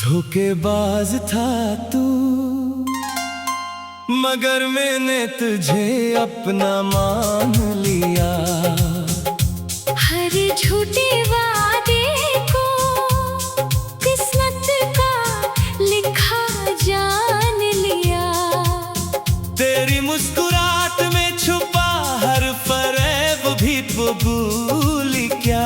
धोखेबाज था तू, मगर मैंने तुझे अपना मान लिया। हर झूठे वादे को किस्मत का लिखा जान लिया। तेरी मुस्कुराहट में छुपा हर फरेब भी तो भूल क्या।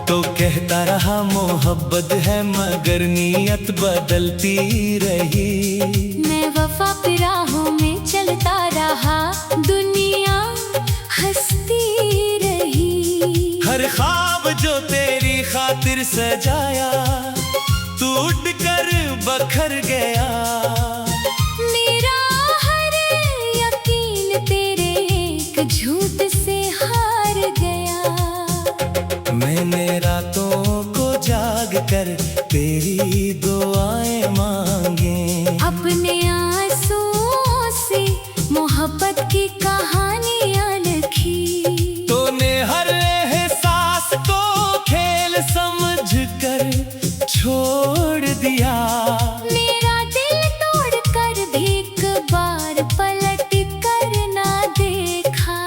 तो कहता रहा मोहब्बत है मगर नीयत बदलती रही। मैं वफा पे राहों में चलता रहा, दुनिया हंसती रही। हर ख्वाब जो तेरी खातिर सजाया टूट कर बखर गया। मेरा हर यकीन तेरे एक झूठ से हार गया। मैंने रातों को जाग कर तेरी दुआएं मांगे। अपने आंसुओं से मोहब्बत की कहानियां लिखी। तूने हर एहसास को खेल समझ कर छोड़ दिया। मेरा दिल तोड़ कर भी एक बार पलट कर ना देखा।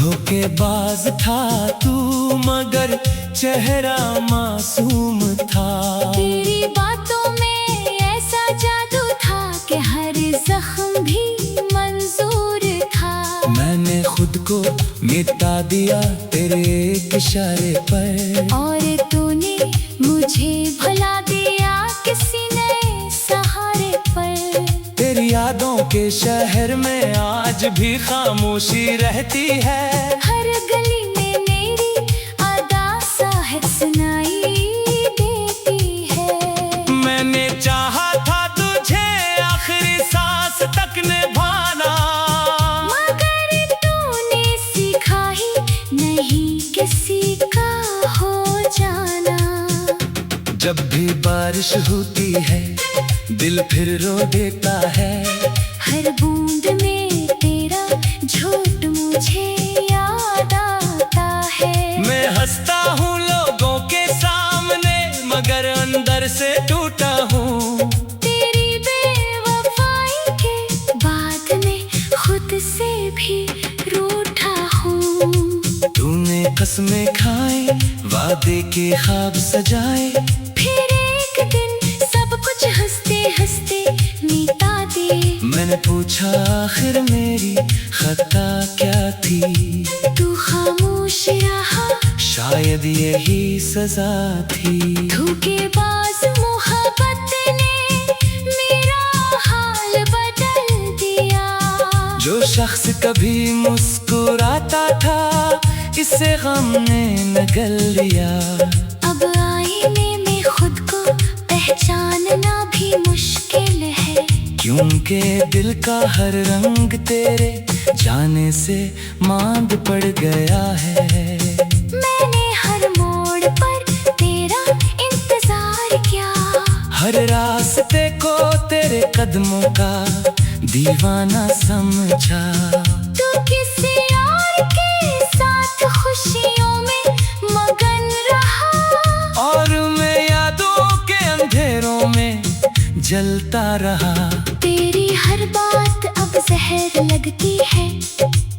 धोखेबाज था तू मगर चेहरा मासूम था। तेरी बातों में ऐसा जादू था कि हर जख्म भी मंजूर था। मैंने खुद को मिटा दिया तेरे एक इशारे पर। और तूने मुझे भुला दिया किसी नए सहारे पर। तेरी यादों के शहर में आज भी खामोशी रहती है। हर गली में मेरी अदा साहब सुनाई देती है। मैंने चाहा था तुझे आखिरी सांस तक निभाना, मगर तूने सीखा ही नहीं किसी का हो जाना। जब भी बारिश होती है दिल फिर रो देता है। हर बूंद में तेरा झूठ मुझे याद आता है। मैं हंसता हूँ लोगों के सामने मगर अंदर से टूटा हूँ। तेरी बेवफाई के बाद में खुद से भी रूठा हूँ। तूने कसमें खाए वादे के ख्वाब सजाए, फिर एक दिन सब कुछ हंसते हंसते मिटा दे। मैंने पूछा आखिर मेरी खता क्या थी। तू खामोश रहा, शायद यही सजा थी। धोखेबाज मोहब्बत ने मेरा हाल बदल दिया। जो शख्स कभी मुस्कुराता था इसे गम ने नगल लिया। अब आईने में खुद को पहचानना भी मुश्किल है। क्योंकि दिल का हर रंग तेरे जाने से मांद पड़ गया है। मैंने हर मोड़ पर तेरा इंतजार किया। हर रास्ते को तेरे कदमों का दीवाना समझा। तू किसी और के साथ खुशियों में मगन रहा, और मैं यादों के अंधेरों में जलता रहा। तेरी हर बात अब जहर लगती है।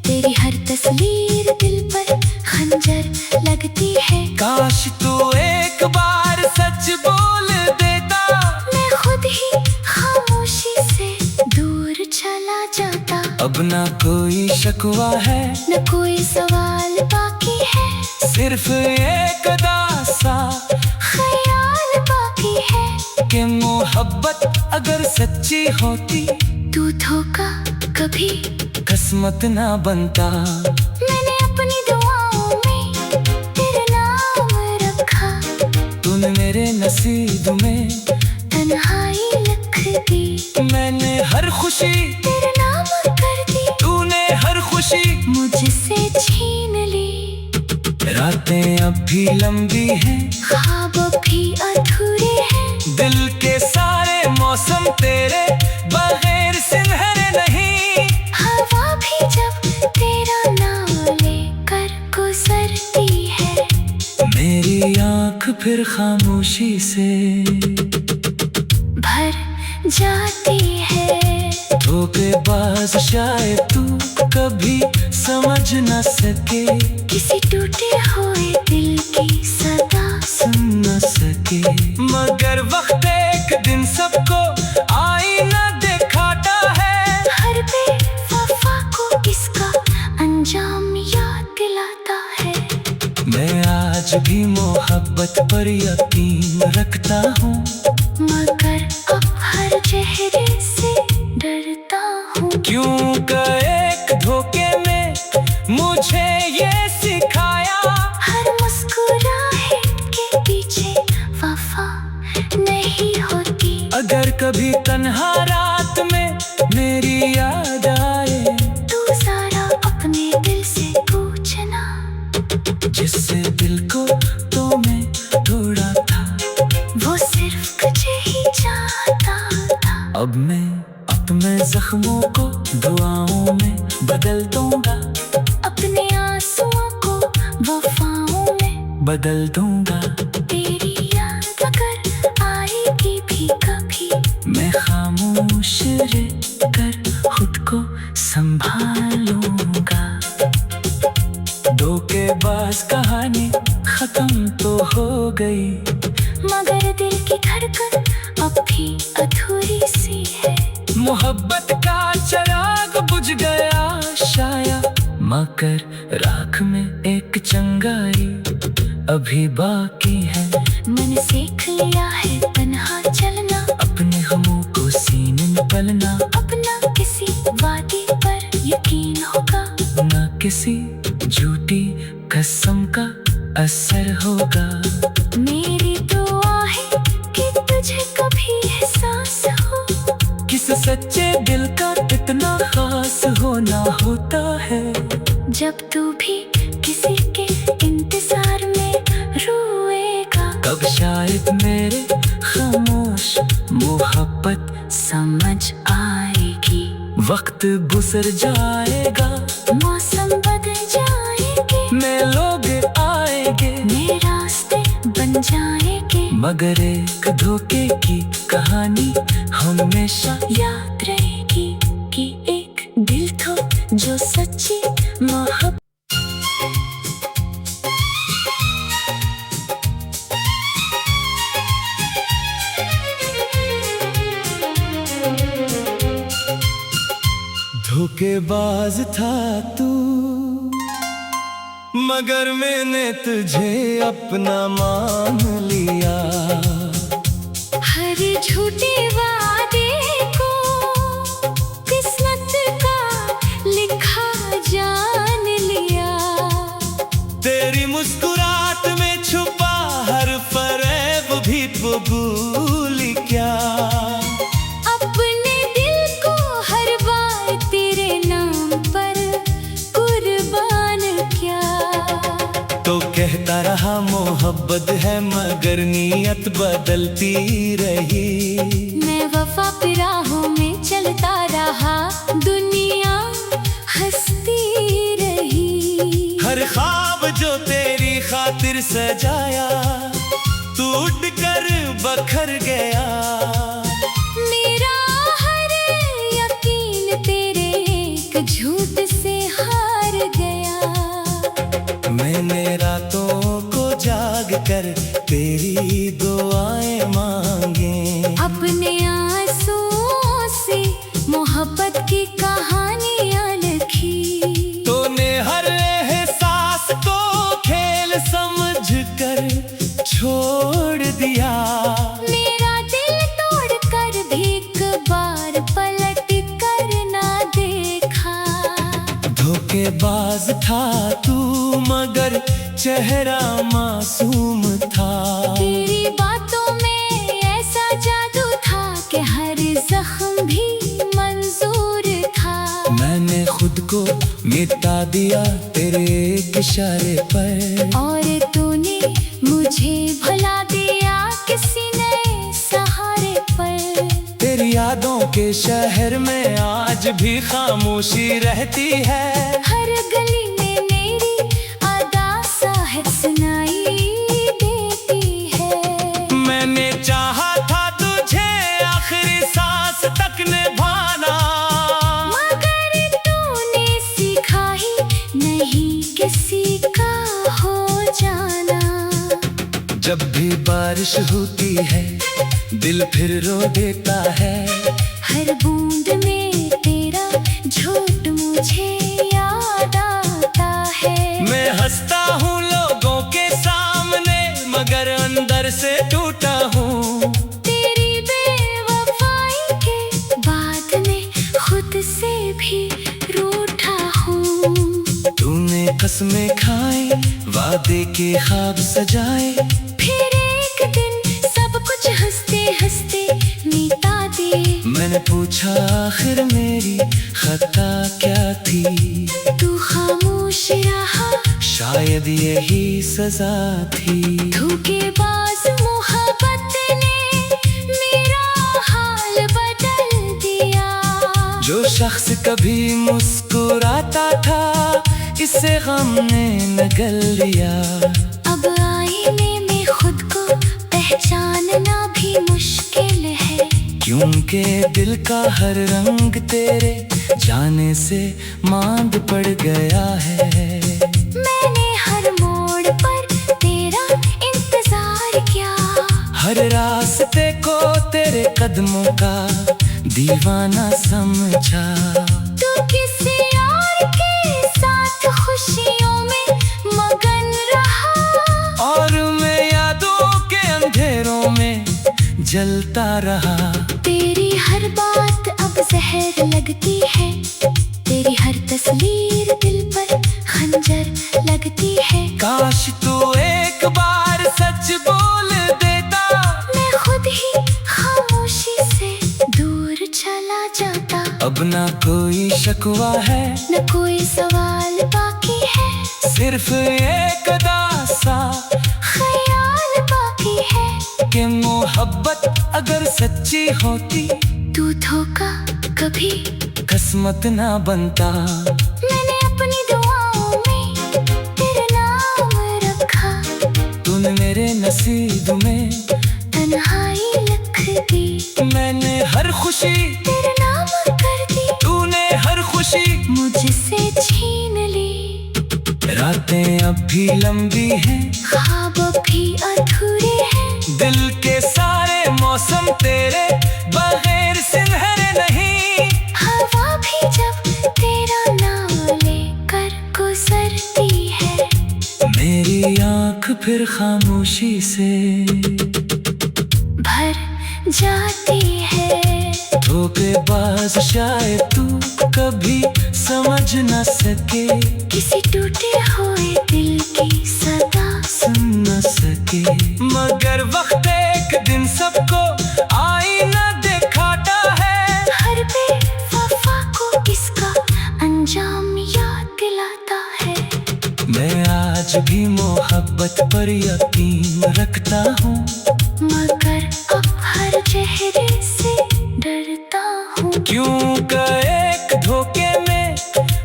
तेरी हर तस्वीर दिल पर खंजर लगती है। काश तू एक बार सच बोल देता, मैं खुद ही खामोशी से दूर चला जाता। अब ना कोई शकवा है न कोई सवाल बाकी है। सिर्फ एक दासा ख्याल बाकी है कि मोहब्बत अगर सच्ची होती तू धोखा कभी किस्मत ना बनता। मैंने अपनी दुआओं में तेरा नाम रखा। तूने मेरे नसीब में तन्हाई लिख दी। मैंने हर खुशी तेरे नाम कर दी। तूने हर खुशी मुझसे छीन ली। रातें अब भी लंबी हैं, ख्वाब भी अधूरे हैं। दिल के सारे मौसम तेरे बगैर सिनहरे नहीं। हवा भी जब तेरा नाम लेकर गुजरती है, मेरी आँख फिर खामोशी से भर जाती है। धोखेबाज शायद तू कभी समझ न सके, किसी टूटे हुए दिल की सदा सुन न सके। मगर वक्त एक दिन सबको आईना दिखाता है, हर बेवफा को इसका अंजाम याद दिलाता है। मैं आज भी मोहब्बत पर यकीन रखता हूँ, मगर अब हर चेहरे से डरता हूँ। क्योंकि एक धोखे में मुझे ये सिखाया, हर मुस्कुराहट के पीछे वफा नहीं होती। अगर कभी तन्हा रात में मेरी याद आए, तू जरा अपने दिल से पूछना, जिससे दिल को तो मैं तोड़ा था, वो सिर्फ तुझे ही चाहता था। अब मैं अपने जख्मों को दुआओं में बदल दूंगा, अपने आंसुओं को वफाओं में बदल दूंगा। तेरी याद अगर आएगी भी कभी, मैं खामोश रह कर खुद को संभालूंगा। धोखेबाज कहानी खत्म तो हो गई, मगर दिल की धड़कन अब भी अधूरी सी है। मोहब्बत का चिराग बुझ गया शायद, मगर राख में एक चिंगारी अभी बाकी है। मैंने सीख लिया है तन्हा चलना, अपने गमों को सीने में पलना, अपना किसी वादे पर यकीन होगा, ना किसी झूठी कसम का असर होगा। मेरी दुआ है कि तुझे कभी एहसास हो, किस सच्चे दिल का इतना खास होना होता है। जब तू भी किसी के इंतजार में रोएगा, कब शायद मेरे खामोश मोहब्बत समझ आएगी। वक्त गुजर जाएगा, मौसम बदल जाएंगे, नए लोग आएंगे, नए रास्ते बन जाएंगे, मगर एक धोखे की कहानी हमेशा याद रहेगी कि एक दिल था जो सच्ची मोहब्बत। धोखेबाज था तू, मगर मैंने तुझे अपना मान लिया। हर झूठे वादे को किस्मत का लिखा जान लिया। तेरी मुस्कुराहट में छुपा हर फरेब भी तो भूल क्या। अपने दिल को हर बार तेरे नाम पर कुर्बान किया। तो कहता रहा मोहब्बत है, मगर नीयत बदलती रही। मैं वफा पे राहों में चलता रहा, दुनिया हंसती रही। हर ख्वाब जो तेरी खातिर सजाया, टूट कर बखर गया। मेरा हर यकीन तेरे एक झूठ से हार गया। मैंने रातों को जाग कर तेरी दुआएं मांगे, अपने आंसुओं से मोहब्बत की कहानियां लिखी। तूने हर एहसास को खेल समझ कर छोड़ दिया। मेरा दिल तोड़ कर भी एक बार पलट कर ना देखा। धोखेबाज था तू, मगर चेहरा मासूम था। तेरी बातों में ऐसा जादू था कि हर जख्म भी मंजूर था। मैंने खुद को मिटा दिया तेरे एक इशारे पर। शहर में आज भी खामोशी रहती है। हर गली में मेरी अदा साहब सुनाई देती है। मैंने चाहा था तुझे आखिरी सांस तक निभाना, मगर तूने सीखा ही नहीं किसी का हो जाना। जब भी बारिश होती है दिल फिर रो देता है। हर बूंद में तेरा झूठ मुझे याद आता है। मैं हंसता हूँ लोगों के सामने मगर अंदर से टूटा हूँ। तेरी बेवफाई के बाद मैं खुद से भी रूठा हूँ। तूने कसमें खाई, वादे के ख्वाब सजाए, फिर एक दिन सब कुछ हंसते हंसते मिटा दे। मैंने पूछा आखिर मेरी खता क्या थी। तू खामोश रहा, शायद यही सजा थी। धोखेबाज मोहब्बत ने मेरा हाल बदल दिया। जो शख्स कभी मुस्कुराता था इसे गम ने नगल लिया। अब आईने में खुद को पहचानना भी मुश्किल है, क्योंकि दिल का हर रंग तेरे जाने से मांद पड़ गया है। मैंने हर मोड़ पर तेरा इंतजार किया। हर रास्ते को तेरे कदमों का दीवाना समझा। तू किसी और के साथ खुशियों में मगन रहा, और मैं यादों के अंधेरों में जलता रहा। तेरी हर बात अब जहर लगती है। तेरी हर तस्वीर दिल पर खंजर लगती है। काश तू एक बार सच बोल देता, मैं खुद ही खामोशी से दूर चला जाता। अब ना कोई शिकवा है न कोई सवाल बाकी है, सिर्फ एक दासा ख्याल बाकी है कि मोहब्बत अगर सच्ची होती तू धोखा कभी किस्मत ना बनता। मैंने अपनी दुआओं में तेरा नाम रखा। तूने मेरे नसीब में तन्हाई लिख दी, मैंने हर खुशी तेरे नाम कर दी। तूने हर खुशी मुझसे छीन ली। रातें अब भी लंबी हैं, ख्वाब भी अधूरे हैं। दिल के सारे मौसम तेरे बगैर सिनहरे नहीं। हवा भी जब तेरा नाम लेकर गुजरती है, मेरी आँख फिर खामोशी से भर जाती है। धोखेबाज शायद तू कभी समझ न सके, किसी टूटे हुए दिल की सदा सुन न सके। मगर वक्त एक दिन सबको आईना दिखाता है। हर बेवफा को इसका अंजाम याद दिलाता है। मैं आज भी मोहब्बत पर यकीन रखता हूँ, मगर अब हर चेहरे से डरता हूँ। क्योंकि एक धोखे में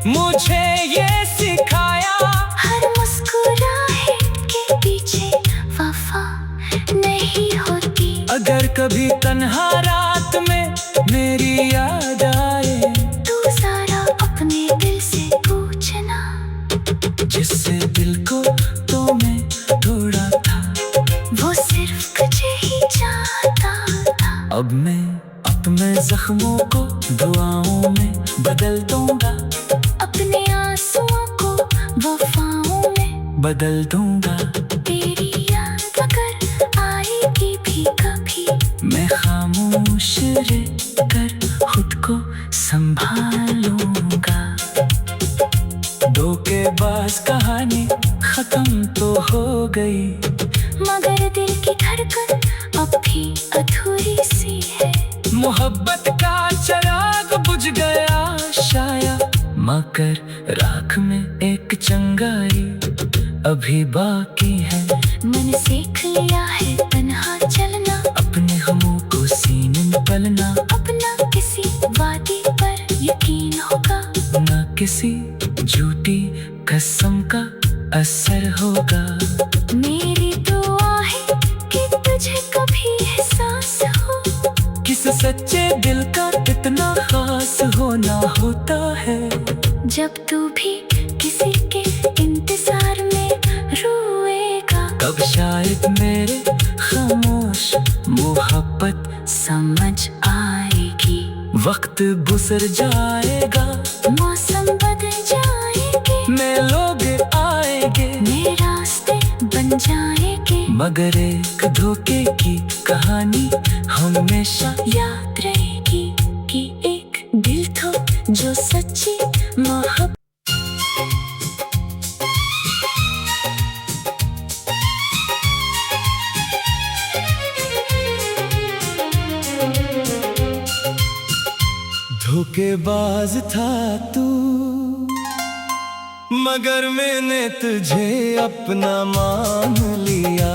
मुझे ये सिखाया। हर मुस्कुराहट के पीछे वफा नहीं होती। अगर कभी तन्हा रात में मेरी याद आए, तू जरा अपने दिल से पूछना, जिससे दिल को तो मैं तोड़ा था, वो सिर्फ तुझे ही चाहता था। अब मैं अपने जख्मों को दुआओं में बदल दूंगा, अपने आंसुओं को वफाओं में बदल दूंगा। तेरी याद अगर आएगी भी कभी, मैं खामोश रहकर खुद को संभालूंगा। धोखेबाज कहानी खत्म तो हो गई, मगर दिल की धड़कन अब भी अधूरी सी है। मोहब्बत का चिराग बुझ गया शायद, मगर राख में एक चिंगारी अभी बाकी है। मैंने सीख लिया है तन्हा चलना, अपने गमों को सीने में पलना, अपना किसी यकीन होगा, ना किसी झूठी कसम का असर होगा। मेरी दुआ है कि तुझे कभी एहसास हो, किस सच्चे दिल का इतना खास होना होता है। जब तू भी किसी के इंतजार में रोएगा, कब शायद मेरे खामोश मोहब्बत समझ आएगी। वक्त गुजर जाएगा, मौसम बदल जाएंगे, नए लोग आएंगे, नए रास्ते बन जाएंगे, मगर एक धोखे की कहानी हमेशा याद रहेगी कि एक दिल था जो सच्ची मोहब्बत। धोखेबाज था तू, मगर मैंने तुझे अपना मान लिया।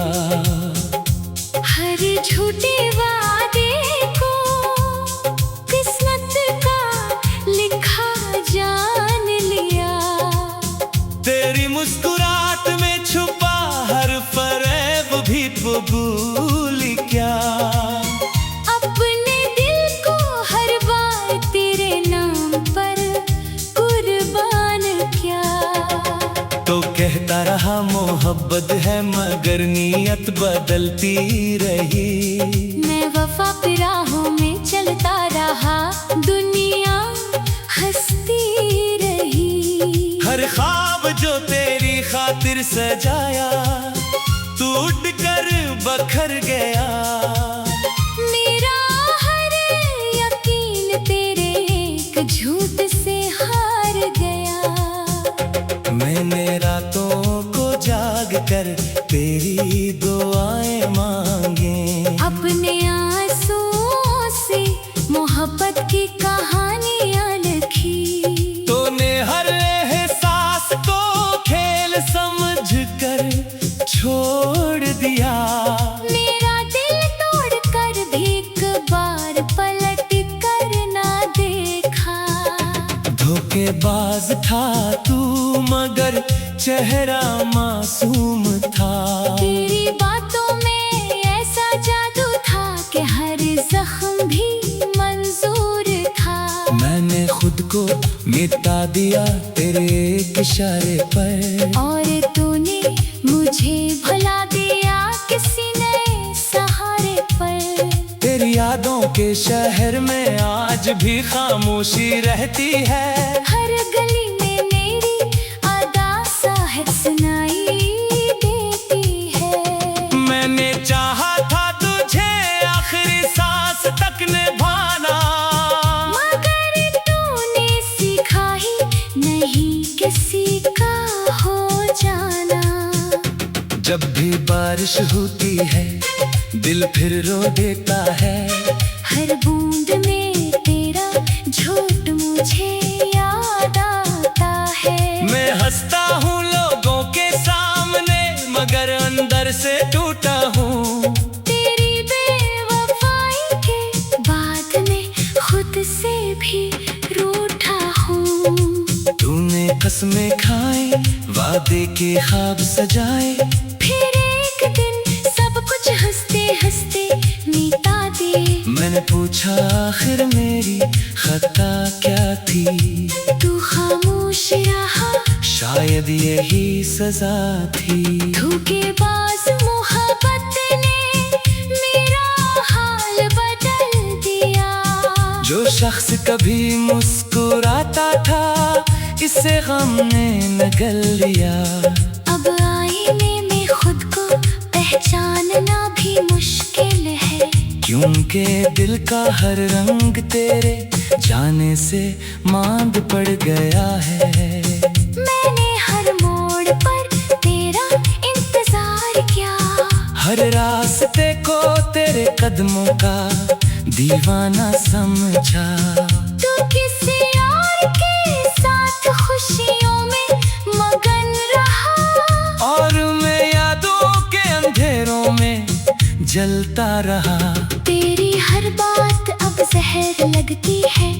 हर झूठे वादे को किस्मत का लिखा जान लिया। तेरी मुस्कुराहट में छुपा हर फरेब भी तो भूल क्या। अपने दिल को हर बार तेरे नाम पर कुर्बान किया। तो कहता रहा मोहब्बत है, मगर नीयत बदलती रही। मैं वफा पे राहों में चलता रहा, दुनिया हंसती रही। हर ख्वाब जो तेरी खातिर सजाया टूट कर बखर गया। मेरा हर यकीन तेरे एक झूठ से हार गया। मैंने रातों को जाग कर तेरी दुआएं मांगे। अपने आंसुओं से मोहब्बत की कहानियां लिखी। तूने हर एहसास को खेल समझ कर छोड़ दिया। मेरा दिल तोड़ कर भी एक बार पलट कर ना देखा। धोखेबाज था तू, मगर चेहरा मासूम था। तेरी बातों में ऐसा जादू था कि हर जख्म भी मंजूर था। मैंने खुद को मिटा दिया तेरे एक इशारे पर, और तूने मुझे भुला दिया किसी नए सहारे पर। तेरी यादों के शहर में आज भी खामोशी रहती है। हर गली में मेरी अदा साहिब सुनाई देती है। मैंने चाहा था तुझे आखिरी सांस तक निभाना, मगर तूने सीखा ही नहीं किसी का हो जाना। जब भी बारिश होती है दिल फिर रो देता है। हर बूंद में तेरा झूठ मुझे याद आता है। मैं हंसता हूँ लोगों के सामने, मगर अंदर से टूटा हूँ। तेरी बेवफाई के बाद में खुद से भी रूठा हूँ। तूने कसमें खाए, वादे के ख्वाब सजाए, फिर एक दिन सब कुछ हंसते हंसते मिटा दे। मैंने पूछा आखिर मेरी खता क्या थी। तू खामोश रहा, शायद यही सजा थी। धोखेबाज मोहब्बत ने मेरा हाल बदल दिया। जो शख्स कभी मुस्कुराता था इसे गम ने नगल लिया। अब आईने में खुद को पहचानना भी मुश्किल है, क्योंकि दिल का हर रंग तेरे जाने से मांद पड़ गया है। मैंने हर मोड़ पर तेरा इंतजार किया। हर रास्ते को तेरे कदमों का दीवाना समझा। तू किसी और के साथ खुशियों में मगन रहा, और मैं यादों के अंधेरों में जलता रहा। तेरी हर बात अब जहर लगती है,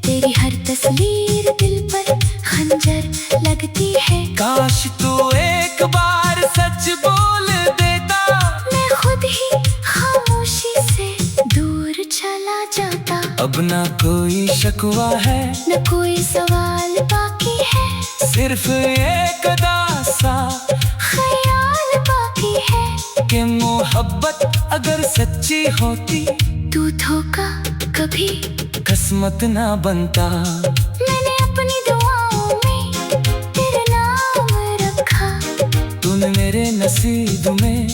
तेरी तेरी हर तस्वीर दिल पर खंजर लगती है। काश तू एक बार सच बोल देता, मैं खुद ही खामोशी से दूर चला जाता। अब ना कोई शिकवा है, न कोई सवाल बाकी है, सिर्फ एक अदा सा ख्याल बाकी है कि मोहब्बत अगर सच्ची होती तू धोखा कभी किस्मत ना बनता। मैंने अपनी दुआओं में तेरा नाम रखा, तूने मेरे नसीब में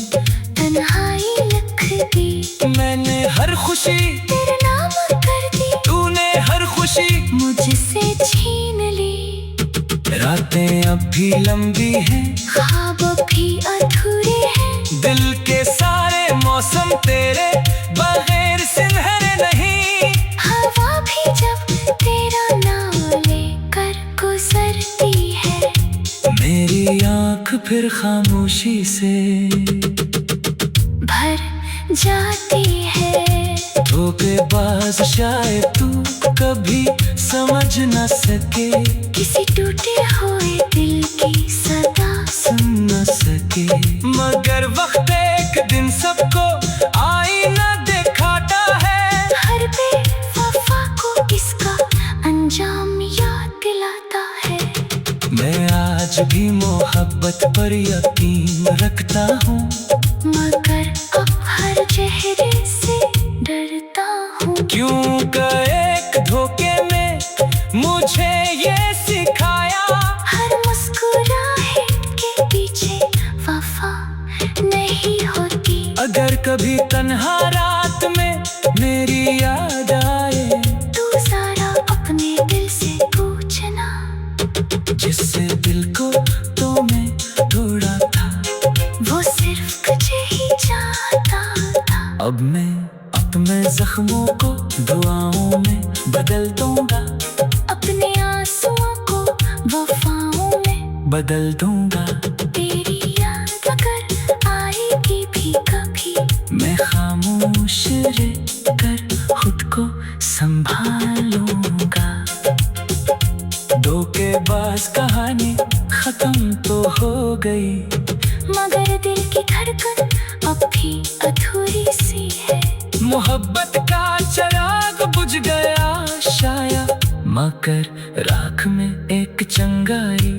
तन्हाई लिख दी। मैंने हर खुशी तेरा नाम कर दी, तूने हर खुशी मुझसे छीन ली। रातें अब भी लंबी हैं, ख्वाब भी अधूरे हैं, दिल के सारे मौसम तेरे बगैर सुनहरे नहीं। हवा भी जब तेरा नाम लेकर गुजरती है, मेरी आँख फिर खामोशी से भर जाती है। धोखेबाज शायद तू कभी समझ न सके, किसी टूटे हुए दिल की सदा सुन न सके, मगर वक्त एक दिन सबको आईना दिखाता है। हर बेवफा को इसका अंजाम याद दिलाता है। मैं आज भी मोहब्बत पर यकीन रखता हूँ, मगर अब हर चेहरे से डरता हूँ। क्योंकि एक धोखे में मुझे ये सिखाया, हर मुस्कुराहट के पीछे वफा नहीं होती। अगर कभी तन्हा रात में मेरी याद आए, तू जरा अपने दिल से पूछना, जिससे दिल को तो मैं तोड़ा था, वो सिर्फ तुझे ही चाहता था। अब मैं अपने जख्मों को दुआओं में बदल दूंगा, अपने आंसुओं को वफाओं में बदल दूंगा। तेरी याद अगर आएगी भी कभी, मैं खामोश रह कर खुद को संभालूंगा। धोखेबाज कहानी खत्म तो हो गई, मगर दिल की धड़कन अब भी अधूरी सी है। मोहब्बत का चिराग बुझ गया शायद, मगर राख में एक चिंगारी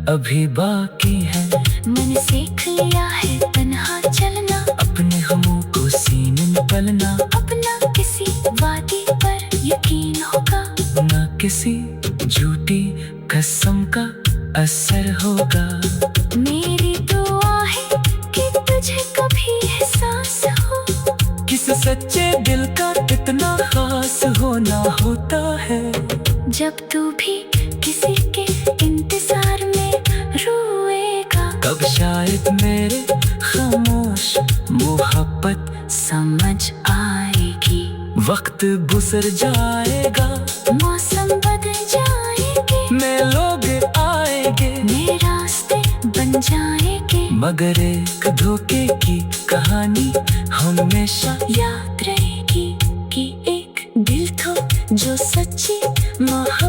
अभी बाकी है। मैंने सीख लिया है तन्हा चलना, अपने गमों को सीने में पलना, अपना किसी वादे पर यकीन होगा, ना किसी झूठी कसम का असर होगा। मेरी दुआ है कि तुझे कभी एहसास हो, किस सच्चे दिल का इतना खास होना होता है। जब तू भी किसी के इंतजार में रोएगा, कब शायद मेरे खामोश मोहब्बत समझ आएगी। वक्त गुजर जाएगा, मौसम बदल जाएंगे, में लोग आएंगे, नए रास्ते बन जाएंगे, मगर एक धोखे की कहानी हमेशा याद रहेगी कि एक दिल था जो सच्ची मोहब्बत